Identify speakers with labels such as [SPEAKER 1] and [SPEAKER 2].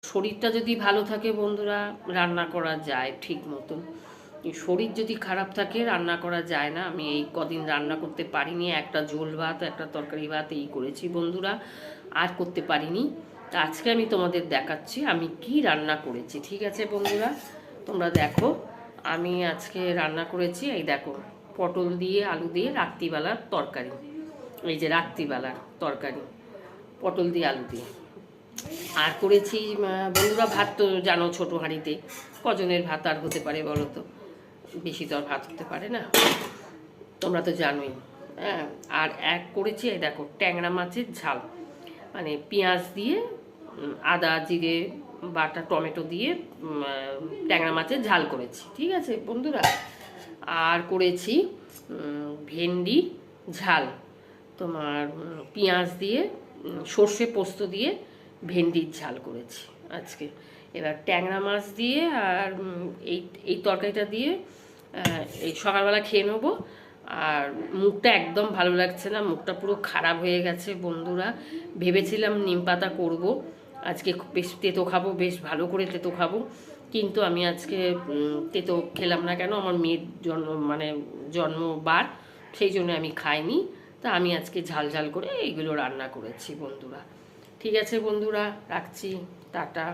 [SPEAKER 1] শরীরটা যদি ভালো থাকে বন্ধুরা রান্না করা যায় ঠিক মতন, শরীর যদি খারাপ থাকে রান্না করা যায় না। আমি এই কদিন রান্না করতে পারিনি, একটা ঝোল ভাত একটা তরকারি ভাত এই করেছি বন্ধুরা, আর করতে পারিনি। তা আজকে আমি তোমাদের দেখাচ্ছি আমি কি রান্না করেছি। ঠিক আছে বন্ধুরা, তোমরা দেখো আমি আজকে রান্না করেছি। এই দেখো পটল দিয়ে আলু দিয়ে রাত্রিবেলার তরকারি, এই যে রাত্রিবেলার তরকারি পটল দিয়ে আলু দিয়ে। আর করেছি বন্ধুরা ভাত, তো জানো ছোটো হাঁড়িতে কজনের ভাত আর হতে পারে বলো তো, বেশি তো আর ভাত হতে পারে না, তোমরা তো জানোই। হ্যাঁ, আর এক করেছি এই দেখো ট্যাংরা মাছের ঝাল, মানে পেঁয়াজ দিয়ে আদা জিরে বাটা টমেটো দিয়ে ট্যাংরা মাছের ঝাল করেছি। ঠিক আছে বন্ধুরা, আর করেছি ভেন্ডি ঝাল, তোমার পেঁয়াজ দিয়ে সর্ষে পোস্ত দিয়ে ভেন্ডির ঝাল করেছি আজকে। এবার ট্যাংরা মাছ দিয়ে আর এই এই তরকারিটা দিয়ে এই সকালবেলা খেয়ে নেবো। আর মুখটা একদম ভালো লাগছে না, মুখটা পুরো খারাপ হয়ে গেছে বন্ধুরা। ভেবেছিলাম নিম পাতা করবো আজকে, বেশ তেতো খাবো, বেশ ভালো করে তেতো খাবো, কিন্তু আমি আজকে তেতো খেলাম না। কেন, আমার মেয়ের জন্মবার, সেই জন্য আমি খাইনি। তা আমি আজকে ঝাল ঝাল করে এইগুলো রান্না করেছি বন্ধুরা। ঠিক আছে বন্ধুরা, রাখছি, টাটা।